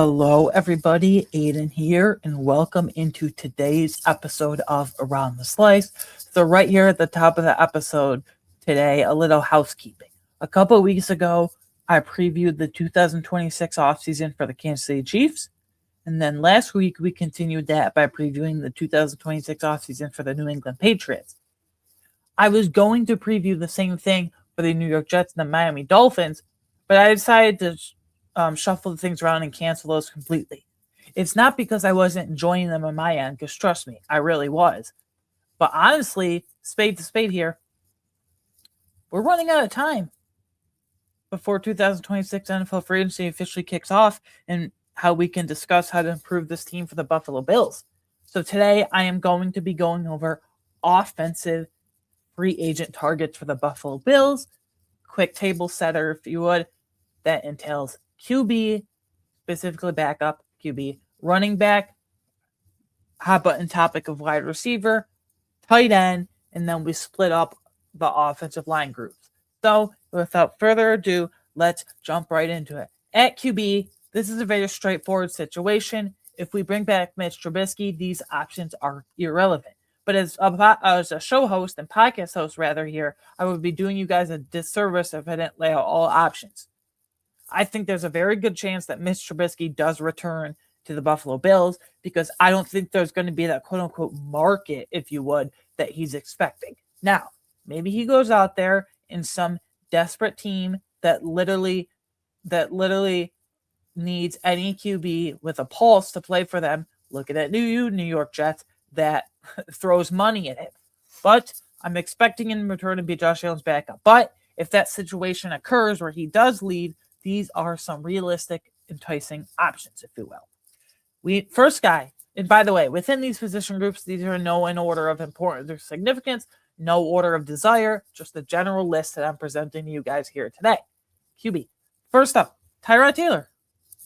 Hello, everybody. Aiden here, and welcome into today's episode of Around the Slice. So, right here at the top of the episode today, a little housekeeping. A couple of weeks ago, I previewed the 2026 offseason for the Kansas City Chiefs. And then last week, we continued that by previewing the 2026 offseason for the New England Patriots. I was going to preview the same thing for the New York Jets and the Miami Dolphins, but I decided to shuffle things around and cancel those completely. It's not because I wasn't enjoying them on my end, because trust me, I really was. But honestly, spade to spade here, we're running out of time before 2026 NFL free agency officially kicks off and how we can discuss how to improve this team for the Buffalo Bills. So today I am going to be going over offensive free agent targets for the Buffalo Bills. Quick table setter, if you would. That entails QB, specifically backup QB, running back, hot button topic of wide receiver, tight end, and then we split up the offensive line groups. So without further ado, let's jump right into it. At QB, this is a very straightforward situation. If we bring back Mitch Trubisky, these options are irrelevant. But as a show host and podcast host, rather, here, I would be doing you guys a disservice if I didn't lay out all options. I think there's a very good chance that Mitch Trubisky does return to the Buffalo Bills because I don't think there's going to be that quote-unquote market, if you would, that he's expecting. Now, maybe he goes out there in some desperate team that literally needs any QB with a pulse to play for them. Look at that New York Jets that throws money at him. But I'm expecting him in return to be Josh Allen's backup. But if that situation occurs where he does leave, these are some realistic, enticing options, if you will. First guy, and by the way, within these position groups, these are no in order of importance or significance, no order of desire, just a general list that I'm presenting to you guys here today. QB. First up, Tyrod Taylor.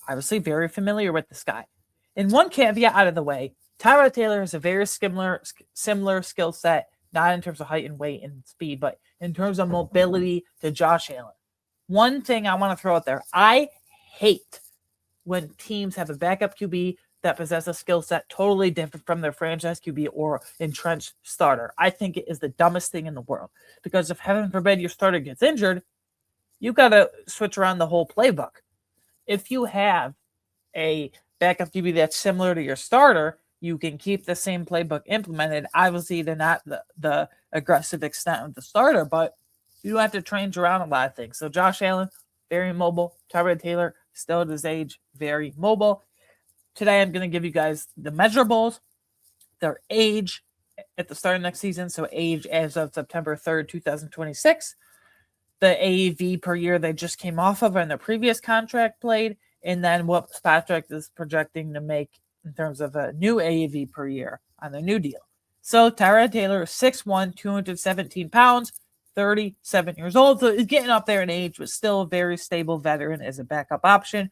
Obviously very familiar with this guy. And one caveat out of the way, Tyrod Taylor has a very similar skill set, not in terms of height and weight and speed, but in terms of mobility to Josh Allen. One thing I want to throw out there, I hate when teams have a backup QB that possesses a skill set totally different from their franchise QB or entrenched starter. I think it is the dumbest thing in the world because if heaven forbid your starter gets injured, you've got to switch around the whole playbook. If you have a backup QB that's similar to your starter, you can keep the same playbook implemented. Obviously, they're not the aggressive extent of the starter, but you don't have to change around a lot of things. So Josh Allen, very mobile. Tyrod Taylor, still at his age, very mobile. Today, I'm going to give you guys the measurables, their age at the start of next season. So age as of September 3rd, 2026. The AAV per year they just came off of in their previous contract played. And then what Spotrac is projecting to make in terms of a new AAV per year on the new deal. So Tyrod Taylor is 6'1", 217 pounds. 37 years old, so he's getting up there in age, but still a very stable veteran as a backup option.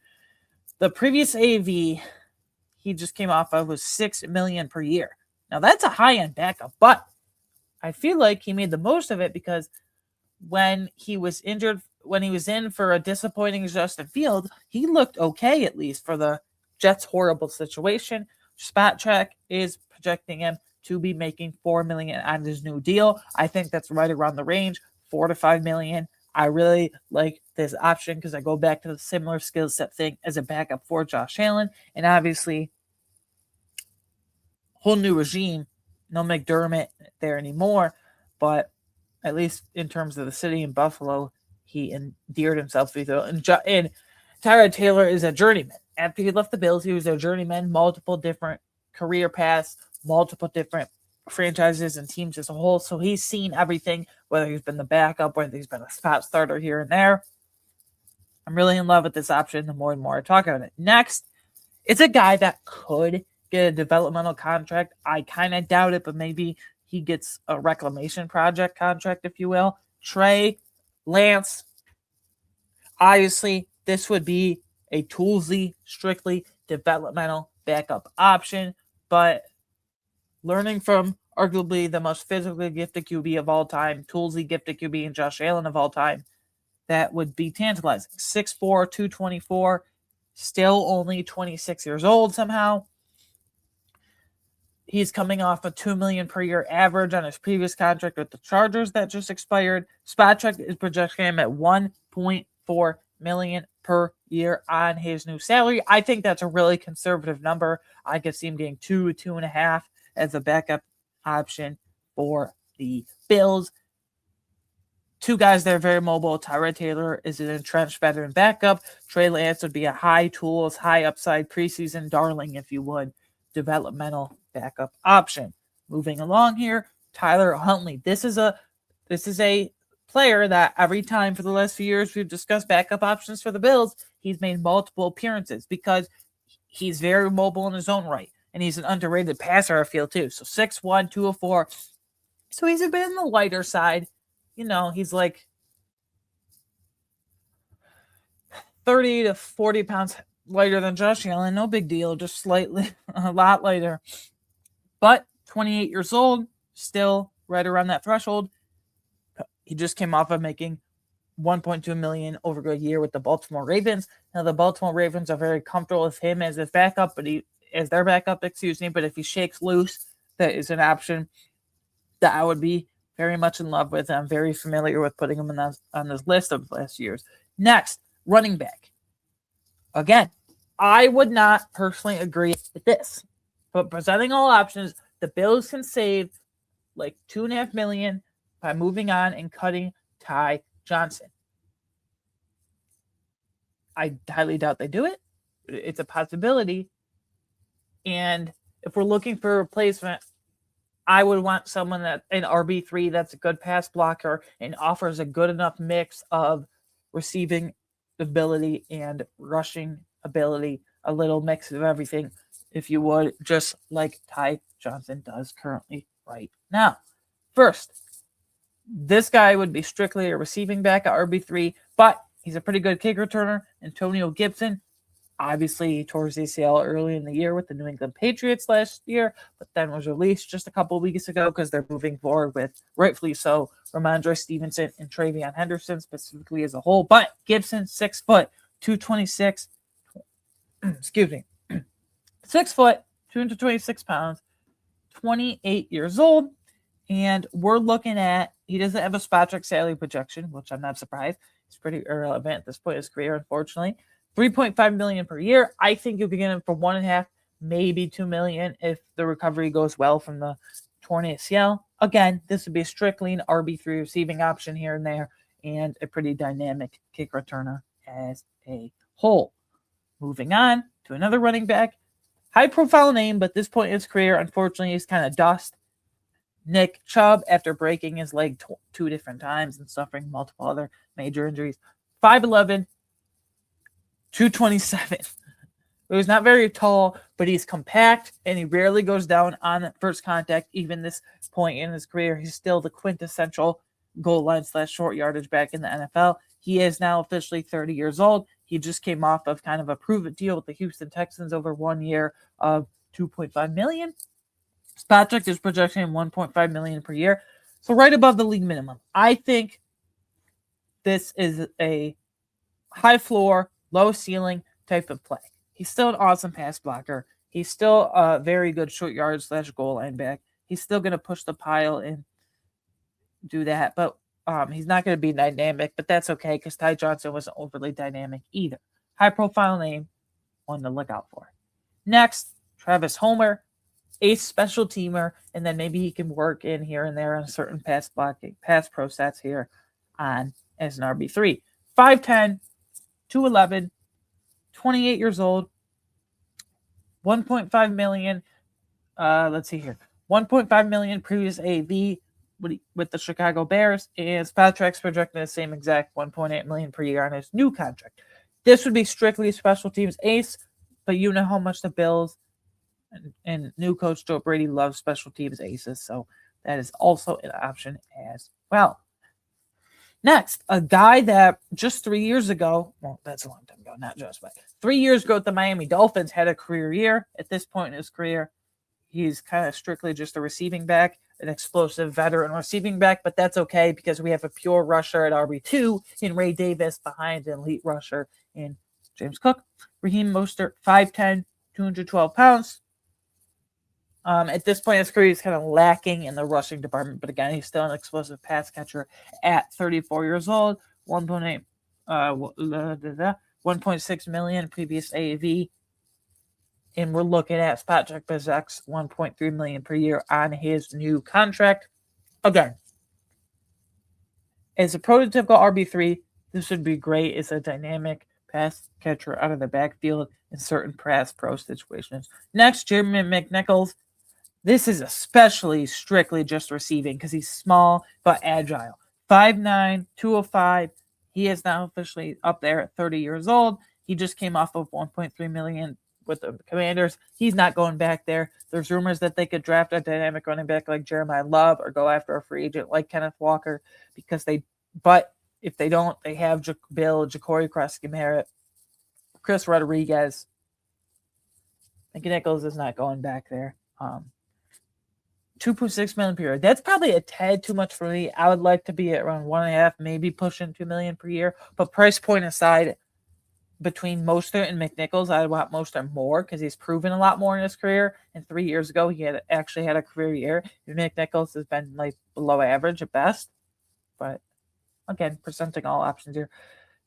The previous AV he just came off of was $6 million per year. Now that's a high-end backup, but I feel like he made the most of it because when he was injured, when he was in for a disappointing Justin Fields, he looked okay at least for the Jets' horrible situation. Spotrac is projecting him to be making $4 million on his new deal. I think that's right around the range, $4 to $5 million. I really like this option because I go back to the similar skill set thing as a backup for Josh Allen. And obviously, whole new regime, no McDermott there anymore. But at least in terms of the city in Buffalo, he endeared himself with it. And Tyrod Taylor is a journeyman. After he left the Bills, he was a journeyman, multiple different career paths, multiple different franchises and teams as a whole. So he's seen everything, whether he's been the backup, whether he's been a spot starter here and there. I'm really in love with this option the more and more I talk about it. Next, it's a guy that could get a developmental contract. I kind of doubt it, but maybe he gets a reclamation project contract, if you will. Trey Lance. Obviously, this would be a toolsy, strictly developmental backup option, but learning from arguably the most physically gifted QB of all time, toolsy gifted QB, and Josh Allen of all time, that would be tantalizing. 6'4", 224, Still only 26 years old somehow. He's coming off a $2 million per year average on his previous contract with the Chargers that just expired. Spotrac is projecting him at $1.4 million per year on his new salary. I think that's a really conservative number. I could see him getting 2.5 as a backup option for the Bills. Two guys that are very mobile. Tyrod Taylor is an entrenched veteran backup. Trey Lance would be a high tools, high upside preseason darling, if you would, developmental backup option. Moving along here, Tyler Huntley. This is a player that every time for the last few years we've discussed backup options for the Bills, he's made multiple appearances because he's very mobile in his own right. And he's an underrated passer, I feel, too. So 6'1", 204. So he's a bit on the lighter side. You know, he's like 30 to 40 pounds lighter than Josh Allen. No big deal, just slightly, a lot lighter. But 28 years old, still right around that threshold. He just came off of making $1.2 million over a year with the Baltimore Ravens. Now, the Baltimore Ravens are very comfortable with him as his backup, but their backup, But if he shakes loose, that is an option that I would be very much in love with. I'm very familiar with putting him on this list of last years. Next, running back. Again, I would not personally agree with this, but presenting all options, the Bills can save like $2.5 million by moving on and cutting Ty Johnson. I highly doubt they do it. It's a possibility. And if we're looking for a replacement, I would want someone that an RB3 that's a good pass blocker and offers a good enough mix of receiving ability and rushing ability, a little mix of everything, if you would, just like Ty Johnson does currently right now. First, this guy would be strictly a receiving back at RB3, but he's a pretty good kick returner. Antonio Gibson, obviously, he tore his ACL early in the year with the New England Patriots last year, but then was released just a couple of weeks ago because they're moving forward with, rightfully so, Ramondre Stevenson and Travion Henderson specifically as a whole. But Gibson, 6 foot, 226, 6 foot, 226 pounds, 28 years old. And we're looking at, he doesn't have a Spotrac salary projection, which I'm not surprised. He's pretty irrelevant at this point in his career, unfortunately. $3.5 million per year. I think you'll be getting him for 1.5, maybe $2 million if the recovery goes well from the torn ACL. Again, this would be strictly an RB3 receiving option here and there, and a pretty dynamic kick returner as a whole. Moving on to another running back, high profile name, but at this point in his career, unfortunately, he's kind of dust. Nick Chubb, after breaking his leg 2 different times and suffering multiple other major injuries. 5'11", 227. He's not very tall, but he's compact, and he rarely goes down on first contact. Even this point in his career, he's still the quintessential goal line / short yardage back in the NFL. He is now officially 30 years old. He just came off of kind of a prove-it deal with the Houston Texans over 1 year of $2.5 million. Spotrac is projecting $1.5 million per year, so right above the league minimum. I think this is a high floor, low ceiling type of play. He's still an awesome pass blocker. He's still a very good short yard / goal line back. He's still going to push the pile and do that, but he's not going to be dynamic, but that's okay because Ty Johnson wasn't overly dynamic either. High profile name, one to look out for. Next, Travis Homer, a special teamer, and then maybe he can work in here and there on certain pass blocking, pass pro sets here on as an RB3. 5'10", 211, 28 years old, 1.5 million. Let's see here. 1.5 million previous AV with the Chicago Bears, and Spotrac's projecting the same exact 1.8 million per year on his new contract. This would be strictly special teams ace, but you know how much the Bills and new coach Joe Brady loves special teams aces, so that is also an option as well. Next, a guy that just 3 years ago, well, that's a long time ago, not just, but 3 years ago, the Miami Dolphins had a career year. At this point in his career, he's kind of strictly just a receiving back, an explosive veteran receiving back, but that's okay because we have a pure rusher at RB2 in Ray Davis behind an elite rusher in James Cook, Raheem Mostert, 5'10", 212 pounds. At this point in his career, he's kind of lacking in the rushing department, but again, he's still an explosive pass catcher at 34 years old. 1.6 million previous AAV, and we're looking at spot check BizX 1.3 million per year on his new contract. Again, as a prototypical RB3, this would be great as a dynamic pass catcher out of the backfield in certain pass pro situations. Next, Jeremy McNichols. This is especially strictly just receiving because he's small but agile. 5'9", 205. He is now officially up there at 30 years old. He just came off of 1.3 million with the Commanders. He's not going back there. There's rumors that they could draft a dynamic running back like Jeremiah Love or go after a free agent like Kenneth Walker but if they don't, they have Bill, Ja'Cory Krosky-Merritt, Chris Rodriguez. McNichols is not going back there. 2.6 million per year. That's probably a tad too much for me. I would like to be at around 1.5, maybe pushing 2 million per year. But price point aside, between Mostert and McNichols, I want Mostert more because he's proven a lot more in his career. And 3 years ago, he actually had a career year. McNichols has been like below average at best. But again, presenting all options here.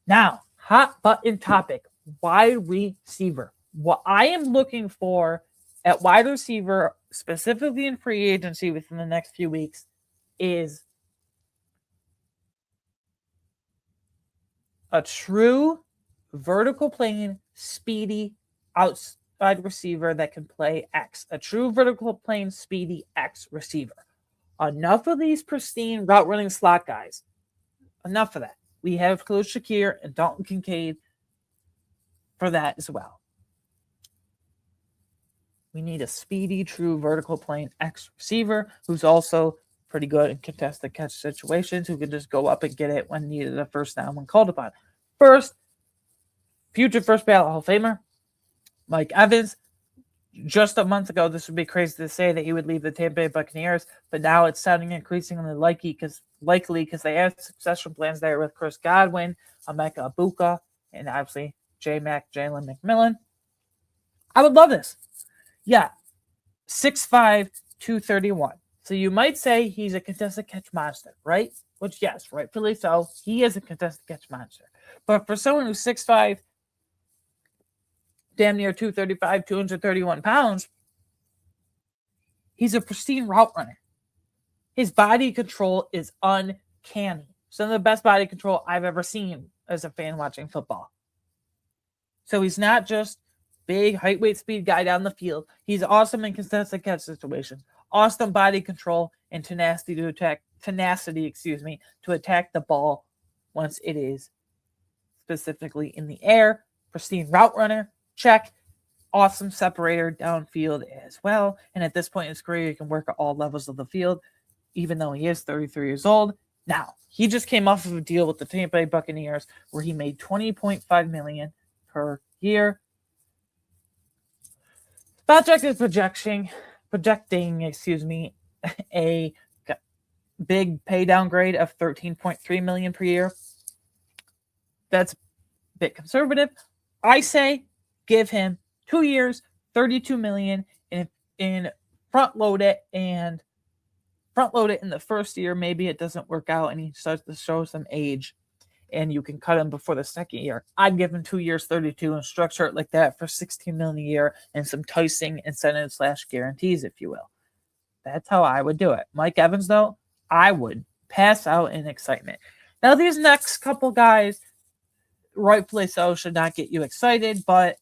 Now, hot button topic: wide receiver. What I am looking for at wide receiver, specifically in free agency within the next few weeks, is a true vertical plane, speedy outside receiver that can play X. A true vertical plane, speedy X receiver. Enough of these pristine route running slot guys. Enough of that. We have Khalil Shakir and Dalton Kincaid for that as well. We need a speedy, true vertical plane X receiver who's also pretty good in contested catch situations, who can just go up and get it when needed a first down when called upon. Future first ballot Hall of Famer, Mike Evans. Just a month ago, this would be crazy to say that he would leave the Tampa Bay Buccaneers, but now it's sounding increasingly likely because they have succession plans there with Chris Godwin, Emeka Egbuka, and obviously J-Mac, Jalen McMillan. I would love this. Yeah, 6'5", 231. So you might say he's a contested catch monster, right? Which, yes, rightfully so. He is a contested catch monster. But for someone who's 6'5", damn near 235, 231 pounds, he's a pristine route runner. His body control is uncanny. Some of the best body control I've ever seen as a fan watching football. So he's not just big, height, weight, speed guy down the field. He's awesome in contested catch situations. Awesome body control and tenacity to attack the ball once it is specifically in the air. Pristine route runner, check. Awesome separator downfield as well. And at this point in his career, he can work at all levels of the field, even though he is 33 years old. Now, he just came off of a deal with the Tampa Bay Buccaneers where he made $20.5 million per year. Spotcheck is projecting, a big pay downgrade of $13.3 million per year. That's a bit conservative. I say give him 2 years, $32 million, and front load it in the first year. Maybe it doesn't work out and he starts to show some age and you can cut him before the second year. I'd give him 2 years, 32, and structure it like that for $16 million a year and some enticing incentives / guarantees, if you will. That's how I would do it. Mike Evans, though, I would pass out in excitement. Now, these next couple guys, rightfully so, should not get you excited, but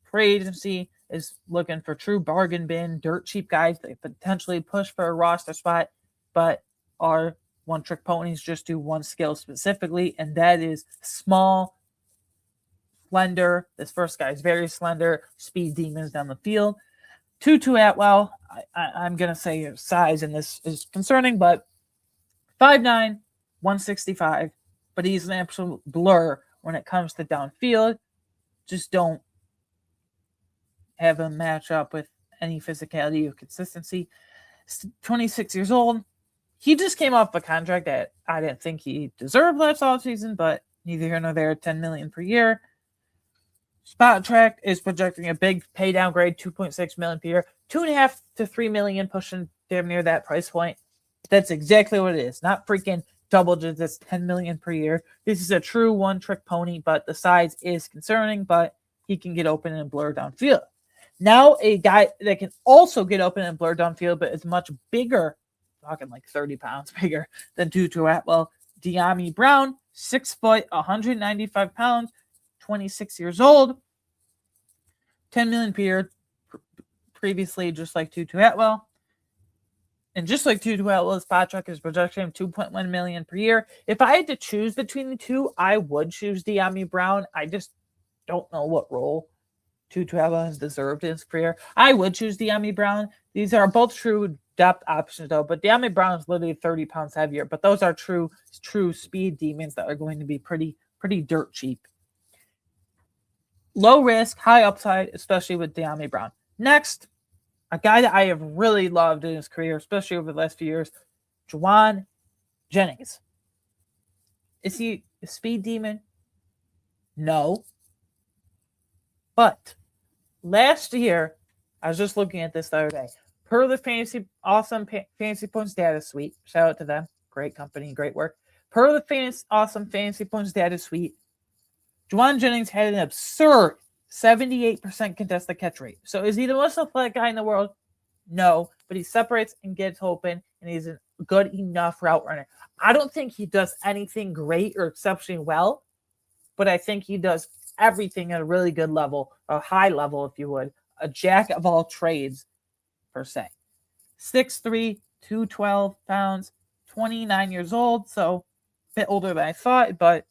free agency is looking for true bargain bin, dirt cheap guys that potentially push for a roster spot, but are one-trick ponies, just do one skill specifically, and that is small, slender. This first guy is very slender, speed demons down the field. Tutu Atwell, I'm going to say his size in this is concerning, but 5'9", 165, but he's an absolute blur when it comes to downfield. Just don't have him match up with any physicality or consistency. 26 years old. He just came off a contract that I didn't think he deserved last offseason, but neither here nor there, $10 million per year. Spot Track is projecting a big pay downgrade, 2.6 million per year, 2.5 to 3 million, pushing damn near that price point. That's exactly what it is. Not freaking double digits, 10 million per year. This is a true one-trick pony, but the size is concerning, but he can get open and blur downfield. Now a guy that can also get open and blur downfield, but is much bigger, talking like 30 pounds bigger than Tutu Atwell, De'Ami Brown, 6 foot, 195 pounds, 26 years old, 10 million per year, previously just like Tutu Atwell. And just like Tutu Atwell, Spot Track is projecting 2.1 million per year. If I had to choose between the two, I would choose De'Ami Brown. I just don't know what role Tutu Atwell has deserved in his career. I would choose De'Ami Brown. These are both true depth options, though. But De'Ami Brown is literally 30 pounds heavier. But those are true speed demons that are going to be pretty dirt cheap. Low risk, high upside, especially with De'Ami Brown. Next, a guy that I have really loved in his career, especially over the last few years, Jauan Jennings. Is he a speed demon? No. But last year, I was just looking at this the other day. Per the Fantasy Points Data Suite, shout out to them. Great company, great work. Per the Awesome Fantasy Points Data Suite, Jauan Jennings had an absurd 78% contested catch rate. So is he the most athletic guy in the world? No, but he separates and gets open, and he's a good enough route runner. I don't think he does anything great or exceptionally well, but I think he does everything at a really good level, a high level, if you would, a jack of all trades, per se. 6'3", 212 pounds, 29 years old, so a bit older than I thought, but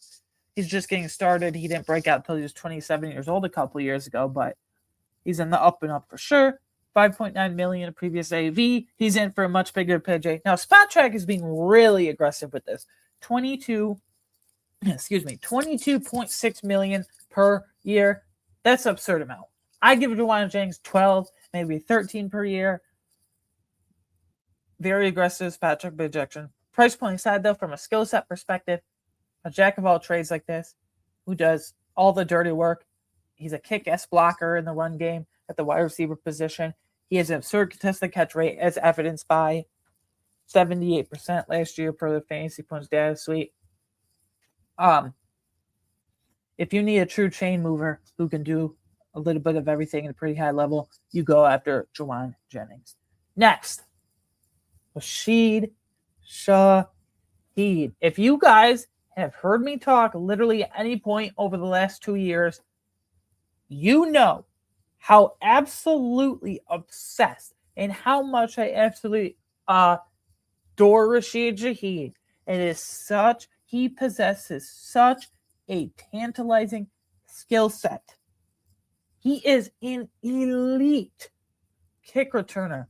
he's just getting started. He didn't break out until he was 27 years old a couple years ago, but he's in the up and up for sure. 5.9 million previous AV. He's in for a much bigger PJ. Now, Spot Track is being really aggressive with this. 22.6 million per year. That's an absurd amount. I give Jauan Jennings 12, maybe 13 per year. Very aggressive Spot Track projection. Price point aside, though, from a skill set perspective, a jack of all trades like this, who does all the dirty work. He's a kick-ass blocker in the run game at the wide receiver position. He has an absurd contested catch rate, as evidenced by 78% last year per the Fantasy Points Data Suite. If you need a true chain mover who can do a little bit of everything at a pretty high level, you go after Jauan Jennings. Next, Rashid Shaheed. If you guys have heard me talk literally at any point over the last 2 years, you know how absolutely obsessed and how much I absolutely adore Rashid Shaheed. He possesses such a tantalizing skill set. He is an elite kick returner.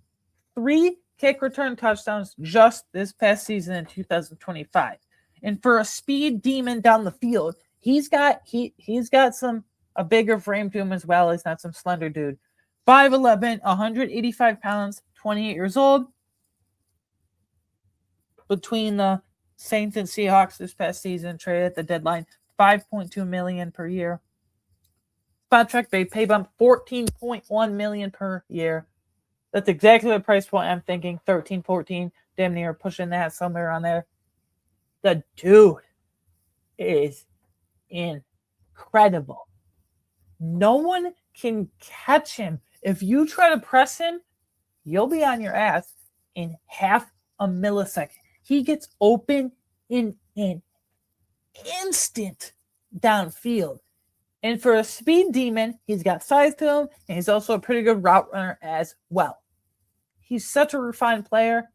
3 kick return touchdowns just this past season in 2025. And for a speed demon down the field, he's got a bigger frame to him as well. He's not some slender dude. 5'11", 185 pounds, 28 years old. Between the Saints and Seahawks this past season, traded at the deadline, 5.2 million per year. Spot Track pay bump 14.1 million per year. That's exactly the price point I'm thinking. 13, 14, damn near pushing that somewhere on there. The dude is incredible. No one can catch him. If you try to press him, you'll be on your ass in half a millisecond. He gets open in an instant downfield. And for a speed demon, he's got size to him, and he's also a pretty good route runner as well. He's such a refined player.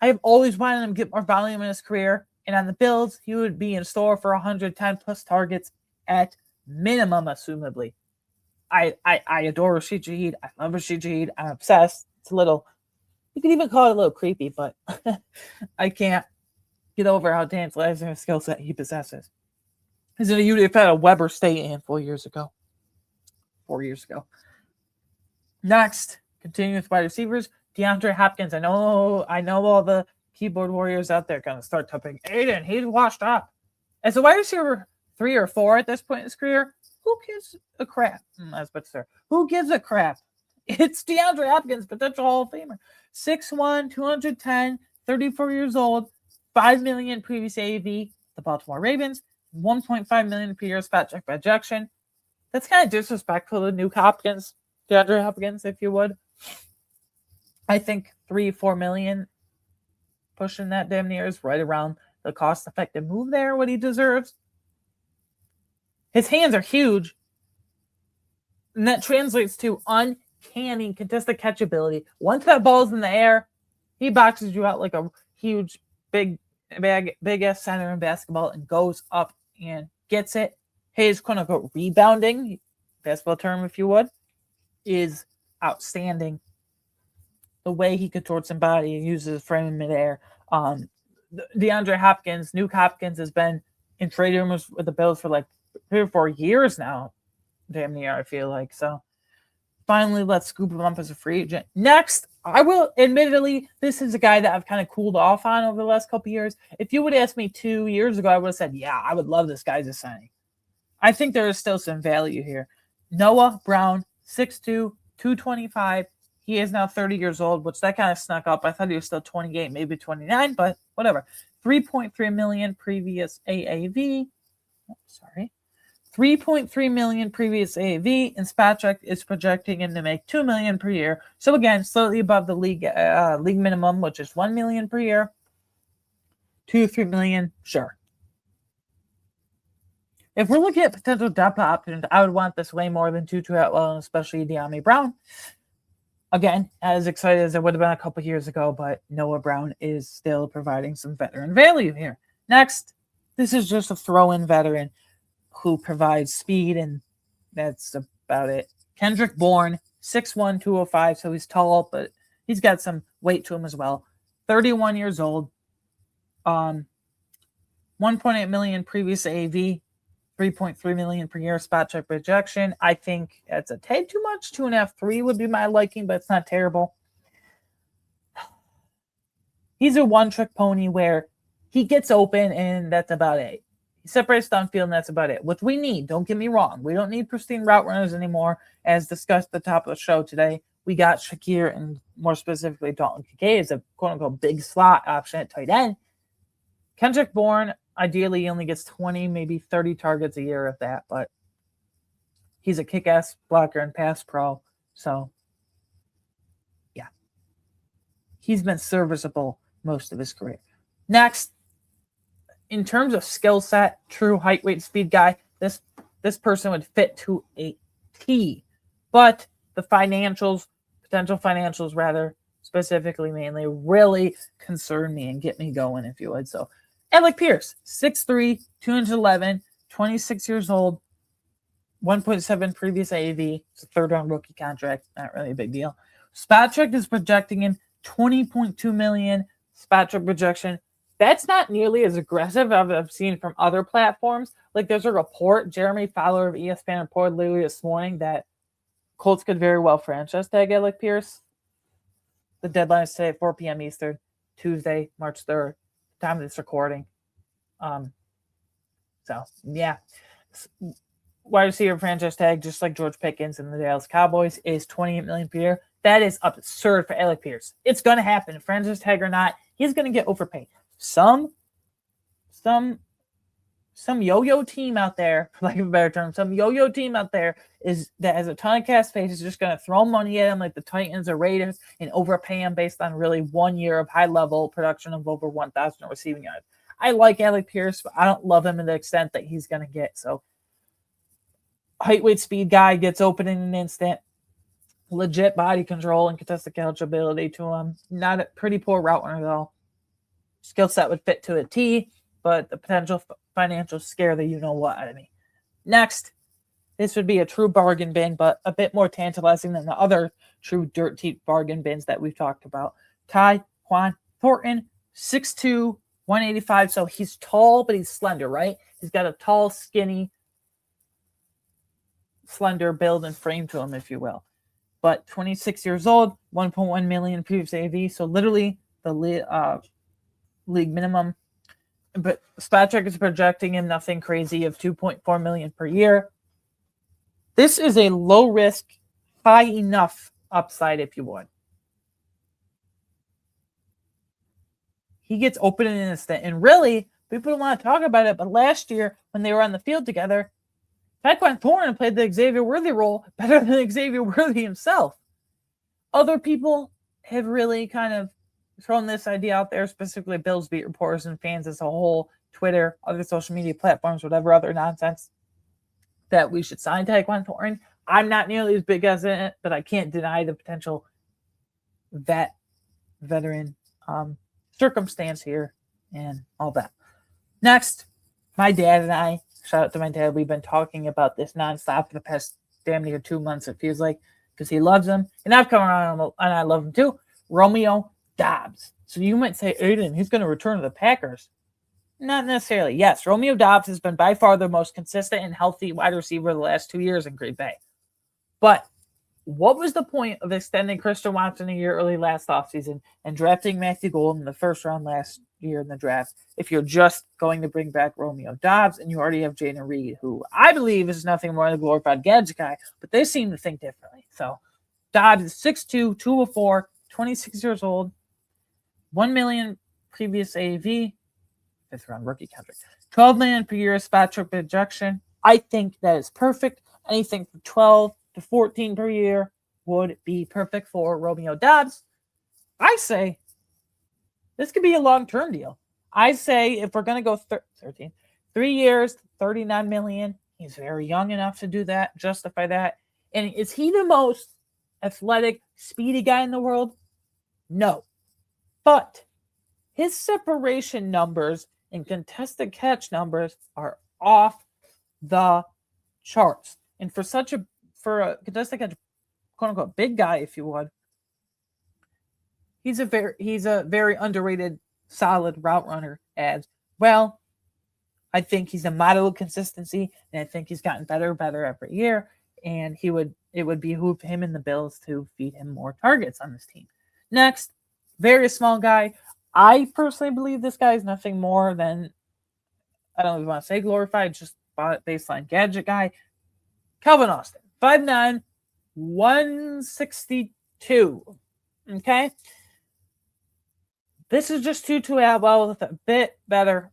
I have always wanted him to get more volume in his career, and on the Bills, he would be in store for 110 plus targets at minimum, assumably. I adore Rashid Shaheed. I love Rashid Shaheed. I'm obsessed. It's a little, you could even call it a little creepy, but I can't get over how tantalizing a skill set he possesses. He's in a unit at a Weber State in 4 years ago. Next, continuing with wide receivers, DeAndre Hopkins. I know all the keyboard warriors out there are going to start typing, Aiden, he's washed up. As a wide receiver 3 or 4 at this point in his career, Who gives a crap? I was about to say, who gives a crap? It's DeAndre Hopkins, potential Hall of Famer. 6'1", 210, 34 years old, $5 million previous AAV, the Baltimore Ravens, $1.5 million per year spot check projection. That's kind of disrespectful to Nuke Hopkins, DeAndre Hopkins, if you would. I think $3-4 million pushing that damn near is right around the cost-effective move there, what he deserves. His hands are huge, and that translates to uncanny contested catch ability. Once that ball's in the air, he boxes you out like a huge, big ass center in basketball and goes up and gets it. His quote-unquote rebounding, basketball term if you would, is outstanding. The way he contorts his body and uses his frame in midair. DeAndre Hopkins, Nuke Hopkins, has been in trade rumors with the Bills for like 3 or 4 years now. Damn near, I feel like. So finally, let's scoop him up as a free agent. Next, I will admittedly, this is a guy that I've kind of cooled off on over the last couple of years. If you would ask me 2 years ago, I would have said, yeah, I would love this guy as a signing. I think there is still some value here. Noah Brown, 6'2", 225. He is now 30 years old, which that kind of snuck up. I thought he was still 28, maybe 29, but whatever. $3.3 million previous AAV. Oh, sorry. $3.3 million previous AAV, and Spatrick is projecting him to make $2 million per year. So again, slightly above the league minimum, which is $1 million per year. $2-3 million, sure. If we're looking at potential depth options, I would want this way more than Tutu Atwell, and especially De'Ami Brown. Again, as excited as I would have been a couple years ago, but Noah Brown is still providing some veteran value here. Next, this is just a throw-in veteran who provides speed, and that's about it. Kendrick Bourne, 6'1", 205, so he's tall, but he's got some weight to him as well. 31 years old. $1.8 million previous AV, $3.3 million per year spot check projection. I think that's a tad too much. 2.5, 3 would be my liking, but it's not terrible. He's a one-trick pony where he gets open, and that's about it. He separates downfield, and that's about it. Which we need, don't get me wrong. We don't need pristine route runners anymore. As discussed at the top of the show today, we got Shakir and more specifically Dalton Kincaid as a quote-unquote big slot option at tight end. Kendrick Bourne, ideally, he only gets 20, maybe 30 targets a year of that, but he's a kick-ass blocker and pass pro. So, yeah. He's been serviceable most of his career. Next, in terms of skill set, true height, weight, speed guy, this person would fit to a T. But the financials, potential financials rather, specifically mainly, really concern me and get me going, if you would. So, Alec Pierce, 6'3", 211, 26 years old, 1.7 previous AAV. It's a third-round rookie contract. Not really a big deal. Spatrick is projecting him $20.2 million Spatrick projection. That's not nearly as aggressive as I've seen from other platforms. Like, there's a report, Jeremy Fowler of ESPN reported literally this morning that Colts could very well franchise tag Alec Pierce. The deadline is today at 4 p.m. Eastern, Tuesday, March 3rd. Time of this recording. So yeah, wide receiver franchise tag, just like George Pickens and the Dallas Cowboys, is $28 million per year. That is absurd for Alec Pierce. It's going to happen, franchise tag or not. He's going to get overpaid. Some yo-yo team out there, for lack of a better term, some yo-yo team out there that has a ton of cap space is just going to throw money at him like the Titans or Raiders and overpay him based on really 1 year of high-level production of over 1,000 receiving yards. I like Alec Pierce, but I don't love him to the extent that he's going to get. So, height, weight, speed guy gets open in an instant. Legit body control and contested catch ability to him. Not a pretty poor route runner, though. Skill set would fit to a T, but the potential financial scare the you-know-what out of me. Next, this would be a true bargain bin, but a bit more tantalizing than the other true dirt cheap bargain bins that we've talked about. Tyquan Thornton, 6'2", 185. So he's tall, but he's slender, right? He's got a tall, skinny, slender build and frame to him, if you will. But 26 years old, 1.1 million previous AV. So literally the league minimum. But Spatrick is projecting him nothing crazy of 2.4 million per year. This is a low risk, high enough upside, if you would. He gets open in an instant. And really, people don't want to talk about it, but last year when they were on the field together, Tyquan Thornton played the Xavier Worthy role better than Xavier Worthy himself. Other people have really kind of thrown this idea out there, specifically Bills beat reporters and fans as a whole, Twitter, other social media platforms, whatever other nonsense, that we should sign Tyquan Thornton. I'm not nearly as big as it, but I can't deny the potential veteran circumstance here and all that. Next, my dad and I, shout out to my dad, we've been talking about this nonstop for the past damn near 2 months, it feels like, because he loves him. And I've come around and I love him too. Romeo Doubs. So you might say, Aiden, he's going to return to the Packers. Not necessarily. Yes, Romeo Doubs has been by far the most consistent and healthy wide receiver the last 2 years in Green Bay. But what was the point of extending Christian Watson a year early last offseason and drafting Matthew Golden in the first round last year in the draft if you're just going to bring back Romeo Doubs and you already have Jaden Reed, who I believe is nothing more than a glorified gadget guy, but they seem to think differently. So Doubs is 6'2", 204, 26 years old, $1 million previous AAV, fifth round rookie contract, $12 million per year spot trip projection. I think that is perfect. Anything from 12 to 14 per year would be perfect for Romeo Doubs. I say this could be a long-term deal. I say if we're going to go 13, 3 years, $39 million, he's very young enough to do that, justify that. And is he the most athletic, speedy guy in the world? No. But his separation numbers and contested catch numbers are off the charts. And for a contested catch, quote unquote, big guy, if you would, he's a very underrated, solid route runner as well. I think he's a model of consistency, and I think he's gotten better every year. And it would behoove him and the Bills to feed him more targets on this team. Next, very small guy. I personally believe this guy is nothing more than, I don't even want to say glorified, just baseline gadget guy. Calvin Austin, 5'9", 162. Okay? This is just to add well with a bit better,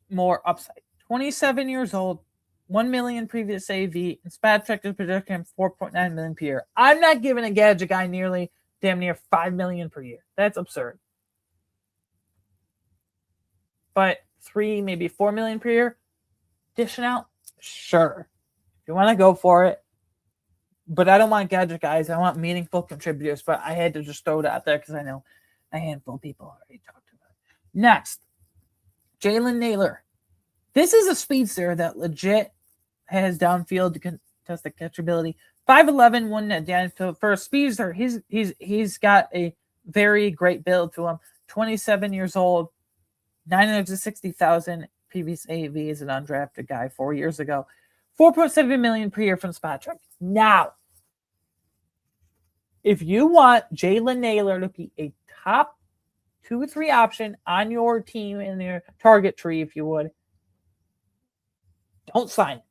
more upside. 27 years old, 1 million previous AV, and SPAT projected projection 4.9 million per year. I'm not giving a gadget guy nearly damn near 5 million per year. That's absurd. But 3, maybe 4 million per year, dishing out, sure. If you want to go for it. But I don't want gadget guys. I want meaningful contributors. But I had to just throw it out there because I know a handful of people already talked about it. Next, Jalen Naylor. This is a speedster that legit has downfield to contest the catchability. 5'11", one downfield. For a speedster, he's got a very great build to him. 27 years old, 960,000 previous AAV as an undrafted guy 4 years ago. 4.7 million per year from Spot Track. Now, if you want Jalen Naylor to be a top 2 or 3 option on your team in your target tree, if you would, don't sign it.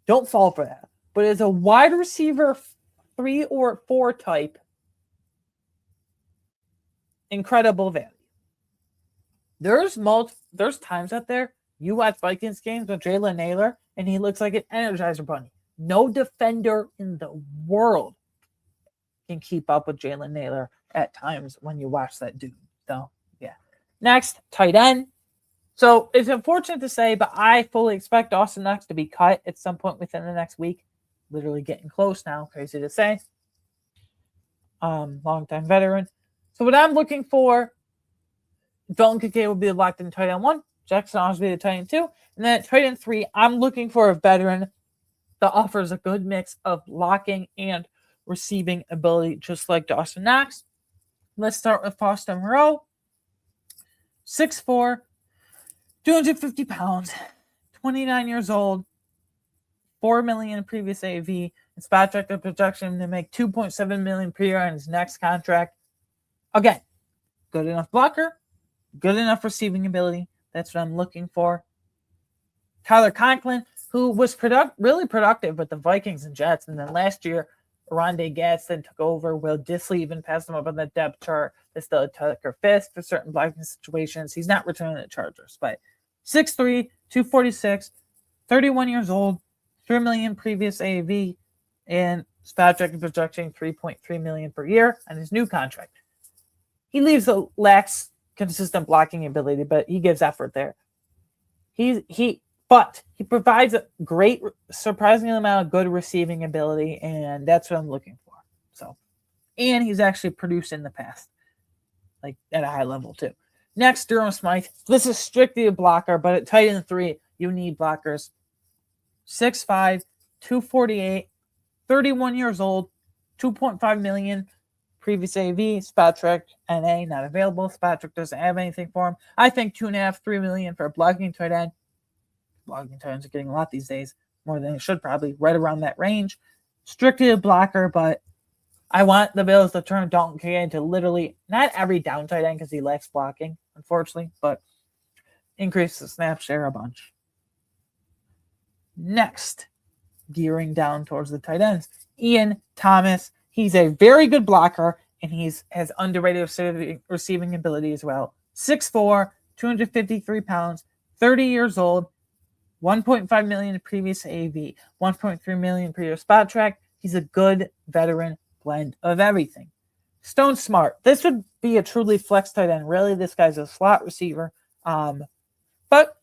Don't fall for that. But as a wide receiver 3 or 4 type, incredible value. There's times out there you watch Vikings games with Jalen Naylor and he looks like an Energizer Bunny. No defender in the world can keep up with Jalen Naylor at times when you watch that dude. So, yeah. Next, tight end. So, it's unfortunate to say, but I fully expect Austin Knox to be cut at some point within the next week. Literally getting close now. Crazy to say. Longtime veteran. So, what I'm looking for, Dalton Kincaid will be the locked in tight end 1. Jackson Osby the tight end 2. And then at tight end 3, I'm looking for a veteran that offers a good mix of blocking and receiving ability, just like Dawson Knox. Let's start with Foster Moreau. 6'4", 250 pounds, 29 years old, 4 million previous AV, and spot track projection to make 2.7 million per year on his next contract. Again, good enough blocker, good enough receiving ability. That's what I'm looking for. Tyler Conklin, who was really productive with the Vikings and Jets. And then last year, Rondé Gadsden took over. Will Disley even passed him up on the depth chart. They still had Tucker Fisk for certain blocking situations. He's not returning the Chargers, but 6'3", 246, 31 years old, $3 million previous AAV, and spot check projecting $3.3 million per year on his new contract. He lacks consistent blocking ability, but he gives effort there. But he provides a great, surprising amount of good receiving ability, and that's what I'm looking for. So, and he's actually produced in the past, like at a high level too. Next, Durham Smythe. This is strictly a blocker, but at tight end 3, you need blockers. 6'5", 248, 31 years old, $2.5 million previous AV, Spot Trek NA not available. Spot Trek doesn't have anything for him. I think $2.5, $3 million for a blocking tight end. Blocking tight ends are getting a lot these days, more than they should probably, right around that range. Strictly a blocker, but I want the Bills to turn Dalton Kincaid into literally not every down tight end because he lacks blocking, unfortunately, but increase the snap share a bunch. Next, gearing down towards the tight ends, Ian Thomas. He's a very good blocker, and has underrated receiving ability as well. 6'4", 253 pounds, 30 years old, $1.5 million previous AV, $1.3 million previous spot track. He's a good veteran blend of everything. Stone Smart. This would be a truly flex tight end. Really, this guy's a slot receiver. But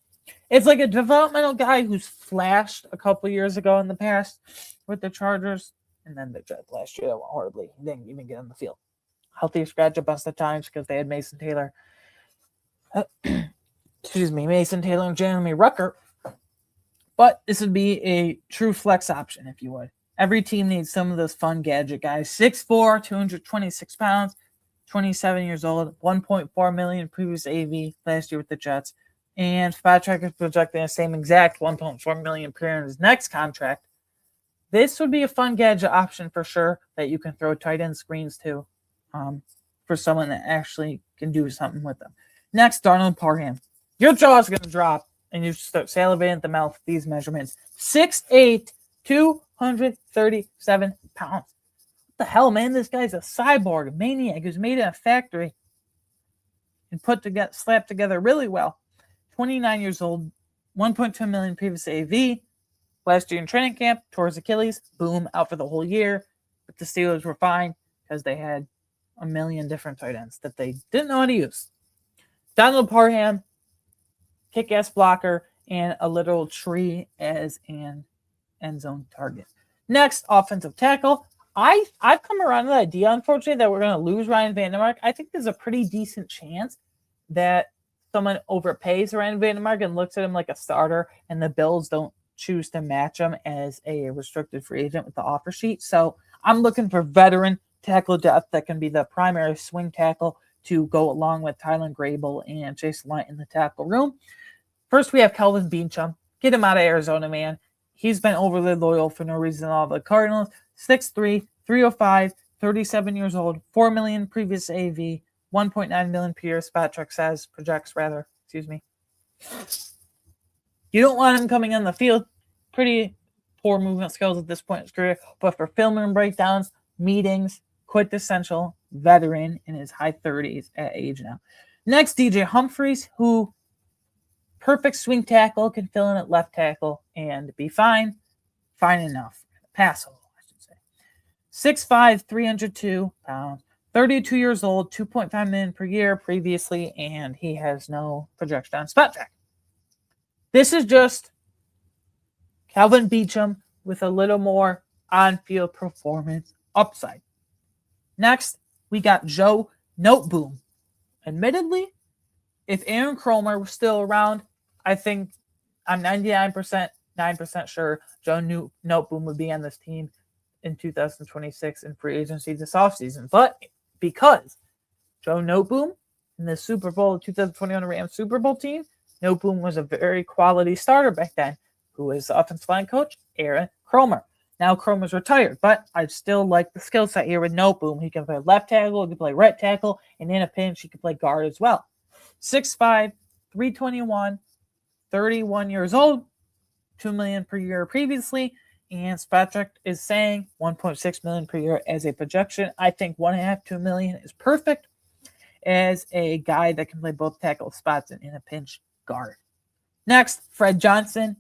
it's like a developmental guy who's flashed a couple years ago in the past with the Chargers, and then the Jets last year went horribly. He didn't even get on the field. Healthy scratch a bunch of times because they had Mason Taylor. Mason Taylor and Jeremy Rucker. But this would be a true flex option, if you would. Every team needs some of those fun gadget guys. 6'4", 226 pounds, 27 years old, $1.4 million previous AV last year with the Jets. And Spot Track is projecting the same exact $1.4 million per year in his next contract. This would be a fun gadget option for sure that you can throw tight end screens to for someone that actually can do something with them. Next, Darnold Parham. Your jaw is going to drop, and you start salivating at the mouth with these measurements. 6'8", 237 pounds. What the hell, man? This guy's a cyborg, a maniac who's made in a factory and slapped together really well. 29 years old, 1.2 million previous AV. Last year in training camp, tore his Achilles, boom, out for the whole year. But the Steelers were fine because they had a million different tight ends that they didn't know how to use. Donald Parham, kick-ass blocker, and a literal tree as an end zone target. Next, offensive tackle. I've come around to the idea, unfortunately, that we're going to lose Ryan Vandermark. I think there's a pretty decent chance that someone overpays Ryan Vandermark and looks at him like a starter, and the Bills don't choose to match him as a restricted free agent with the offer sheet. So I'm looking for veteran tackle depth that can be the primary swing tackle to go along with Tylen Grable and Jason Light in the tackle room. First, we have Kelvin Beachum. Get him out of Arizona, man. He's been overly loyal for no reason at all. The Cardinals, 6'3", 305, 37 years old, $4 million previous AV, $1.9 million per year. Spot Trek projects. You don't want him coming on the field. Pretty poor movement skills at this point in his career. But for film and breakdowns, meetings, quintessential veteran in his high 30s at age now. Next, DJ Humphries, who perfect swing tackle, can fill in at left tackle and be fine enough. Passable, I should say. 6'5", 302 pounds, 32 years old, $2.5 million per year previously, and he has no projection on Spot Track. This is just Kelvin Beachum with a little more on-field performance upside. Next, we got Joe Noteboom. Admittedly, if Aaron Kromer was still around, I think I'm 99% sure Joe Noteboom would be on this team in 2026 in free agency this offseason. But because Joe Noteboom in the Super Bowl, 2021 Rams Super Bowl team, Noteboom was a very quality starter back then, who was the offensive line coach, Aaron Kromer. Now Kromer's retired, but I still like the skill set here with Noteboom. He can play left tackle, he can play right tackle, and in a pinch, he can play guard as well. 6'5", 321, 31 years old, 2 million per year previously, and Spatrick is saying 1.6 million per year as a projection. I think 1.5, 2 million is perfect as a guy that can play both tackle spots and in a pinch guard. Next, Fred Johnson.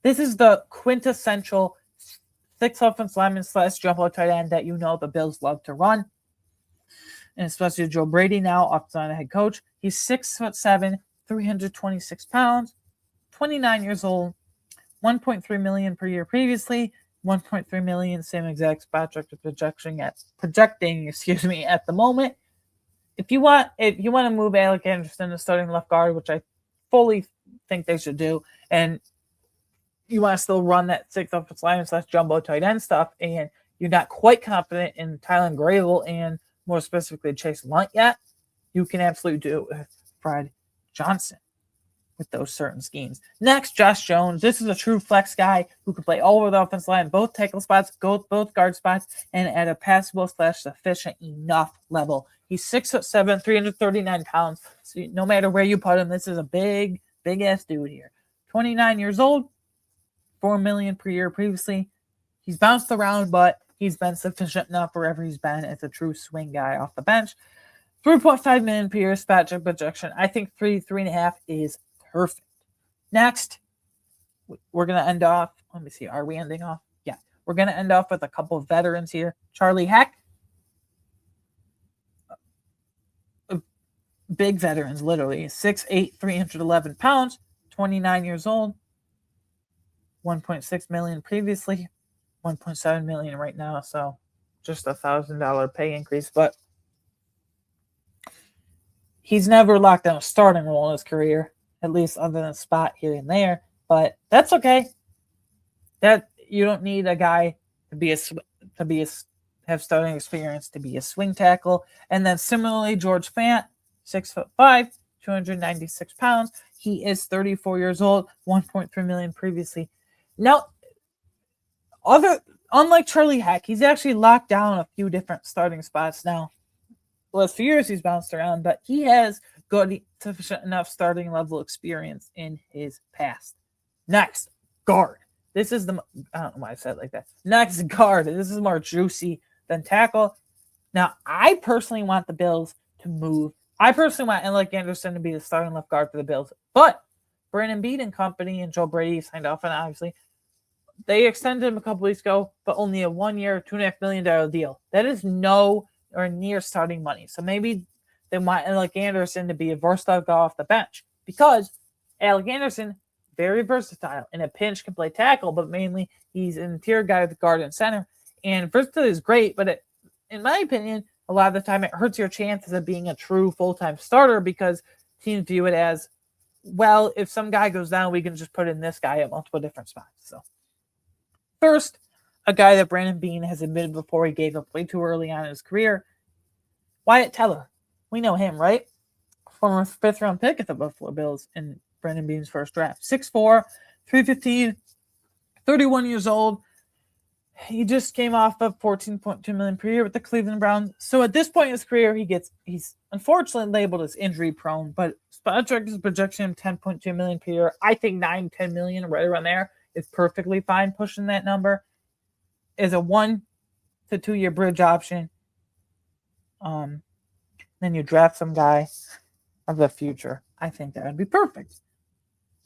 This is the quintessential 6 offensive lineman / jumbo tight end that you know the Bills love to run. And especially Joe Brady now, offensive head coach. He's 6'7", 326 pounds, 29 years old, 1.3 million per year previously, 1.3 million, same exact spot projecting at the moment. If you want to move Alec Anderson to starting left guard, which I fully think they should do, and you want to still run that 6 offensive lineman / jumbo tight end stuff, and you're not quite confident in Tylen Grable and more specifically Chase Lunt yet, you can absolutely do it with Fred Johnson with those certain schemes. Next, Josh Jones. This is a true flex guy who can play all over the offensive line, both tackle spots, both guard spots, and at a passable / sufficient enough level. He's 6'7", 339 pounds. So no matter where you put him, this is a big ass dude here. 29 years old, 4 million per year previously. He's bounced around, but he's been sufficient enough wherever he's been as a true swing guy off the bench. 3.5 million per year spot projection. I think 3.5 is perfect. Next, we're going to end off. Let me see. Are we ending off? Yeah. We're going to end off with a couple of veterans here. Charlie Heck. Big veterans, literally. 6'8", 311 pounds, 29 years old. 1.6 million previously. 1.7 million right now. So just $1,000 pay increase. But he's never locked down a starting role in his career, at least other than a spot here and there. But that's okay. That you don't need a guy have starting experience to be a swing tackle. And then similarly, George Fant, 6'5", 296 pounds. He is 34 years old, 1.3 million previously. Now, unlike Charlie Heck, he's actually locked down a few different starting spots now. Last few years he's bounced around, but he has good sufficient enough starting level experience in his past. Next, guard. This is I don't know why I said it like that. Next, guard. This is more juicy than tackle. Now, I personally want the Bills to move. I personally want Alec Anderson to be the starting left guard for the Bills, but Brandon Beane and company and Joe Brady signed off on it, obviously. They extended him a couple weeks ago, but only a 1 year, $2.5 million deal. That is no or near starting money. So maybe they want Alec Anderson to be a versatile guy off the bench, because Alec Anderson, very versatile. In a pinch, can play tackle, but mainly he's an interior guy with the guard and center. And versatility is great, but in my opinion, a lot of the time it hurts your chances of being a true full-time starter, because teams view it as, well, if some guy goes down, we can just put in this guy at multiple different spots. So first, a guy that Brandon Beane has admitted before he gave up way too early on in his career, Wyatt Teller. We know him, right? Former 5th-round pick at the Buffalo Bills in Brandon Beane's first draft. 6'4", 315, 31 years old. He just came off of $14.2 million per year with the Cleveland Browns. So at this point in his career, he's unfortunately labeled as injury prone, but Spotrac is projecting him $10.2 million per year. I think $9-10 million, right around there, is perfectly fine pushing that number. Is a 1 to 2 year bridge option. Then you draft some guy of the future. I think that would be perfect.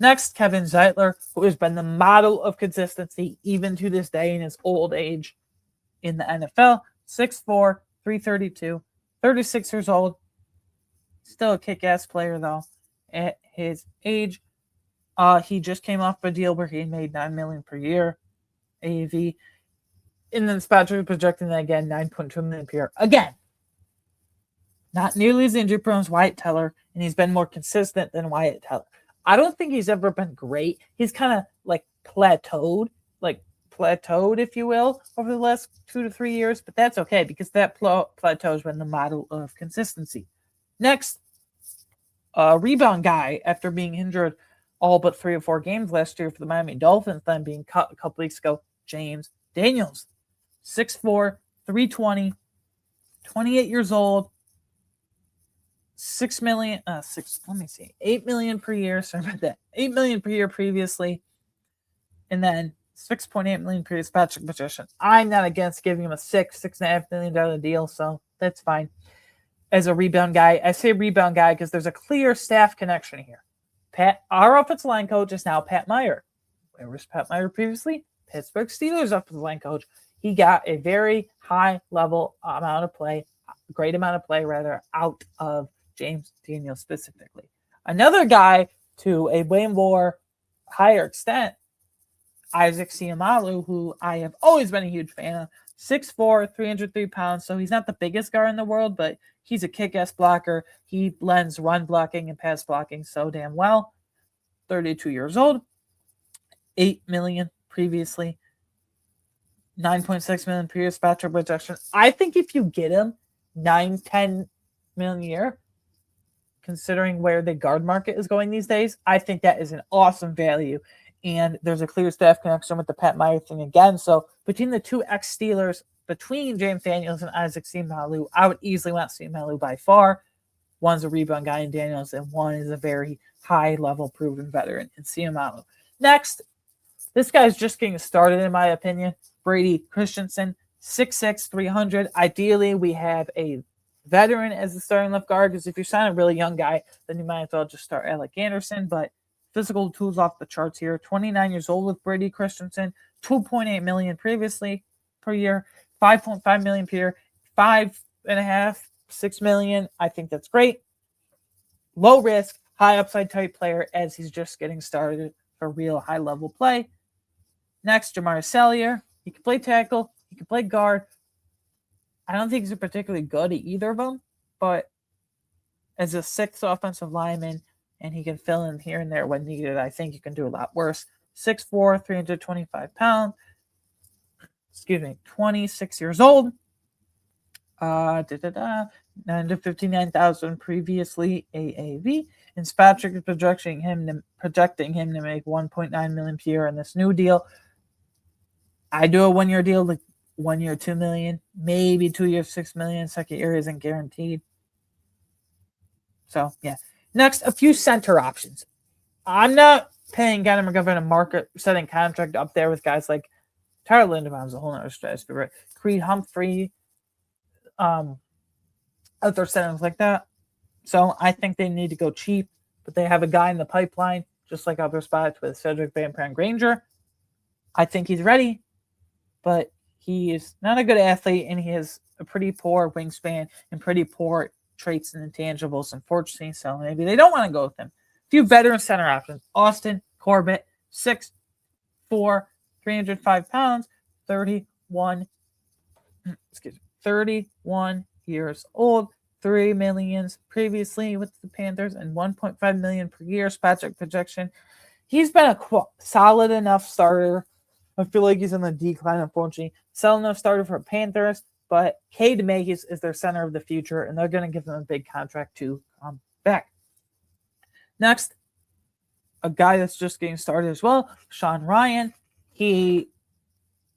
Next, Kevin Zeitler, who has been the model of consistency even to this day in his old age in the NFL. 6'4", 332, 36 years old. Still a kick-ass player, though, at his age. He just came off a deal where he made $9 million per year, AAV. And then Spotrac projecting that again, $9.2 million per year. Again, not nearly as injury prone as Wyatt Teller, and he's been more consistent than Wyatt Teller. I don't think he's ever been great. He's kind of like plateaued, if you will, over the last 2 to 3 years, but that's okay because that plateau has been the model of consistency. Next, rebound guy after being injured all but 3 or 4 games last year for the Miami Dolphins, then being cut a couple weeks ago, James Daniels. 6'4", 320, 28 years old, $8 million per year. Sorry about that. $8 million per year previously. And then 6.8 million per year is Patrick Patrician. I'm not against giving him a $6.5 million deal, so that's fine. As a rebound guy, I say rebound guy because there's a clear staff connection here. Our offensive line coach is now Pat Meyer. Where was Pat Meyer previously? Pittsburgh Steelers offensive line coach. He got a very high level amount of play, great amount of play rather, out of James Daniels specifically. Another guy to a way more higher extent, Isaac Seumalo, who I have always been a huge fan of. 6'4", 303 pounds, so he's not the biggest guy in the world, but he's a kick-ass blocker. He blends run blocking and pass blocking so damn well. 32 years old. $8 million previously. 9.6 million per year Patrick projection. I think if you get him 9-10 million a year, considering where the guard market is going these days, I think that is an awesome value. And there's a clear staff connection with the Pat Meyer thing again. So between the two ex-Steelers, between James Daniels and Isaac Seumalo, I would easily want Seumalo by far. One's a rebound guy in Daniels, and one is a very high-level proven veteran in Seumalo. Next, this guy's just getting started, in my opinion. Brady Christensen, 6'6", 300. Ideally, we have a veteran as the starting left guard, because if you're signing a really young guy, then you might as well just start Alec Anderson, but physical tools off the charts here. 29 years old with Brady Christensen, 2.8 million previously per year, 5.5 million per year, 5.5, 6 million. I think that's great. Low risk, high upside type player as he's just getting started for real high level play. Next, Jamar Salyer. He can play tackle. He can play guard. I don't think he's particularly good at either of them, but as a sixth offensive lineman, and he can fill in here and there when needed, I think you can do a lot worse. 6'4", 325 pounds. 26 years old. 959,000 previously AAV. And Patrick is projecting him to make 1.9 million per year in this new deal. I do a 1 year deal, like 1 year, 2 million, maybe 2 years, 6 million. Second year isn't guaranteed. So yeah. Next, a few center options. I'm not paying Gunnar McGovern a market-setting contract up there with guys like Tyler Linderbaum's a whole other stratosphere, right? Creed Humphrey, other centers like that. So I think they need to go cheap, but they have a guy in the pipeline, just like other spots with Cedric Van Pran Granger. I think he's ready, but he is not a good athlete, and he has a pretty poor wingspan and pretty poor traits and intangibles, unfortunately. So maybe they don't want to go with him. A few veteran center options. Austin Corbett, 6'4", 305 pounds, 31 years old, 3 million previously with the Panthers, and 1.5 million per year Patrick projection. He's been a solid enough starter. I feel like he's in the decline, unfortunately. Solid enough starter for Panthers, but Cade May is their center of the future, and they're going to give them a big contract to come back. Next, a guy that's just getting started as well, Sean Ryan. He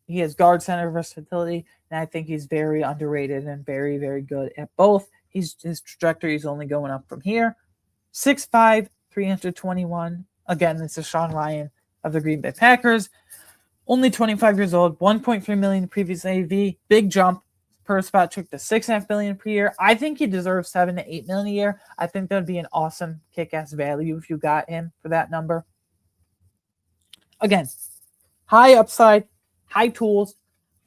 has guard center versatility, and I think he's very underrated and very, very good at both. His trajectory is only going up from here. 6'5", 321. Again, this is Sean Ryan of the Green Bay Packers. Only 25 years old, 1.3 million previous AV. Big jump per spot trick to 6.5 million per year. I think he deserves 7 to 8 million a year. I think that would be an awesome kick-ass value if you got him for that number. Again, high upside, high tools,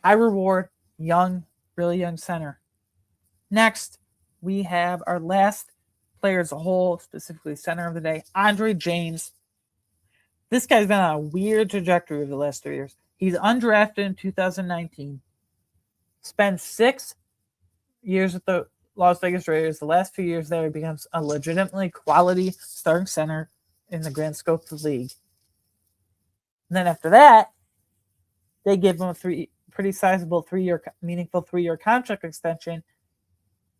high reward, young, really young center. Next, we have our last player as a whole, specifically center of the day, Andre James. This guy's been on a weird trajectory over the last 3 years. He's undrafted in 2019. Spent 6 years with the Las Vegas Raiders. The last few years there, he becomes a legitimately quality starting center in the grand scope of the league. And then after that, they give him a pretty sizable meaningful 3-year contract extension.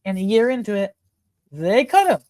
And a year into it, they cut him.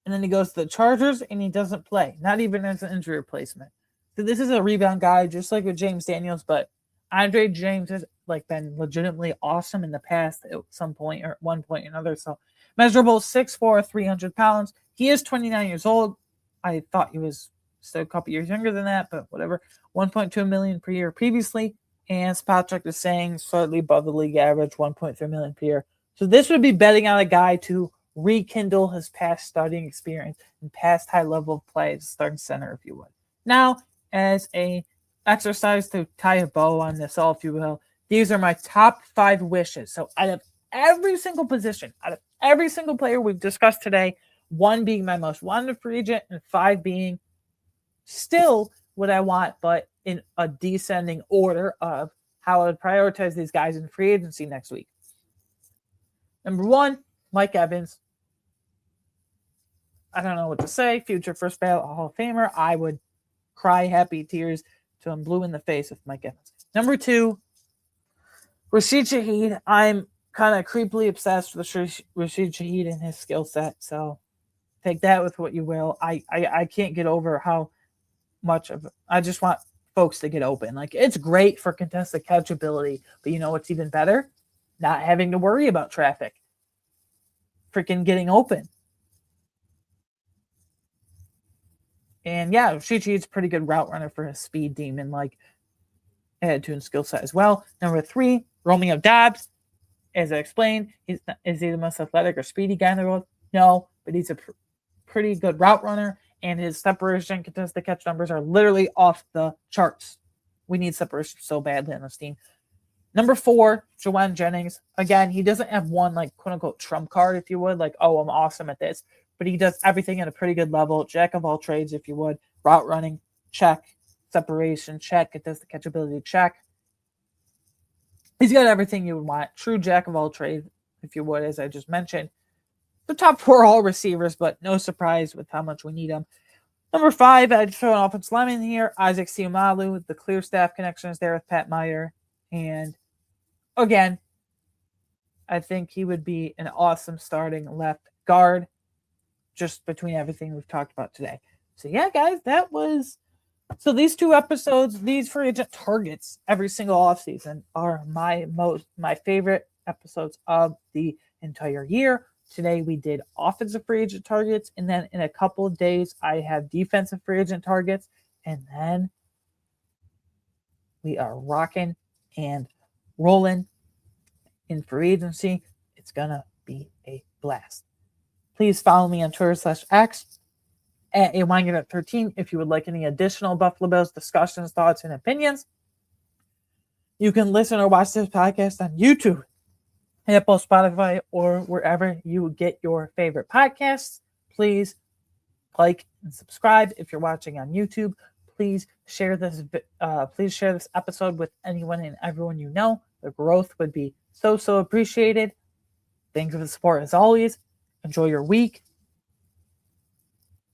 And then he goes to the Chargers, and he doesn't play, not even as an injury replacement. So this is a rebound guy, just like with James Daniels, but Andre James has been legitimately awesome in the past at some point or at one point or another. So measurable, 6'4", 300 pounds. He is 29 years old. I thought he was still a couple years younger than that, but whatever. 1.2 million per year previously, and Spotcheck is saying slightly above the league average, 1.3 million per year. So this would be betting on a guy to rekindle his past starting experience and past high level of play as a starting center, if you would. Now, as a exercise to tie a bow on this all, if you will, these are my top 5 wishes. So out of every single position, out of every single player we've discussed today, 1 being my most wanted free agent and 5 being still what I want, but in a descending order of how I would prioritize these guys in free agency next week. Number 1, Mike Evans. I don't know what to say. Future first ballot Hall of Famer. I would cry happy tears till I'm blue in the face with Mike Evans. Number 2, Rashid Shaheed. I'm kind of creepily obsessed with Rashid Shaheed and his skill set, so take that with what you will. I can't get over how much of I just want folks to get open. Like, it's great for contested catchability, but you know what's even better? Not having to worry about traffic. Freaking getting open. And yeah, Rashid Shaheed's a pretty good route runner for his speed demon like attitude and skill set as well. Number 3, Romeo Doubs. As I explained, is he the most athletic or speedy guy in the world? No, but he's a pretty good route runner, and his separation contested catch numbers are literally off the charts. We need separation so badly on this team. Number 4, Juwan Jennings. Again, he doesn't have one like quote unquote trump card, if you would, like, oh, I'm awesome at this, but he does everything at a pretty good level. Jack of all trades, if you would. Route running, check. Separation, check. Contested catchability, check. He's got everything you would want. True jack of all trades, if you would, as I just mentioned. The top 4 all receivers, but no surprise with how much we need them. Number 5, I'd throw an offensive lineman here. Isaac Seumalo. The clear staff connections there with Pat Meyer. And again, I think he would be an awesome starting left guard just between everything we've talked about today. So yeah, guys, that was... So these 2 episodes, these free agent targets every single offseason are my favorite episodes of the entire year. Today we did offensive free agent targets, and then in a couple of days I have defensive free agent targets, and then we are rocking and rolling in free agency. It's gonna be a blast. Please follow me on Twitter/X at AWineGet13 if you would like any additional Buffalo Bills discussions, thoughts, and opinions. You can listen or watch this podcast on YouTube, Apple, Spotify, or wherever you get your favorite podcasts. Please like and subscribe if you're watching on YouTube. Please share this episode with anyone and everyone you know. The growth would be so appreciated. Thanks for the support as always. Enjoy your week.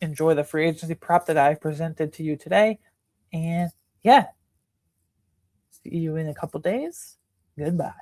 Enjoy the free agency prop that I presented to you today. And yeah, see you in a couple days. Goodbye.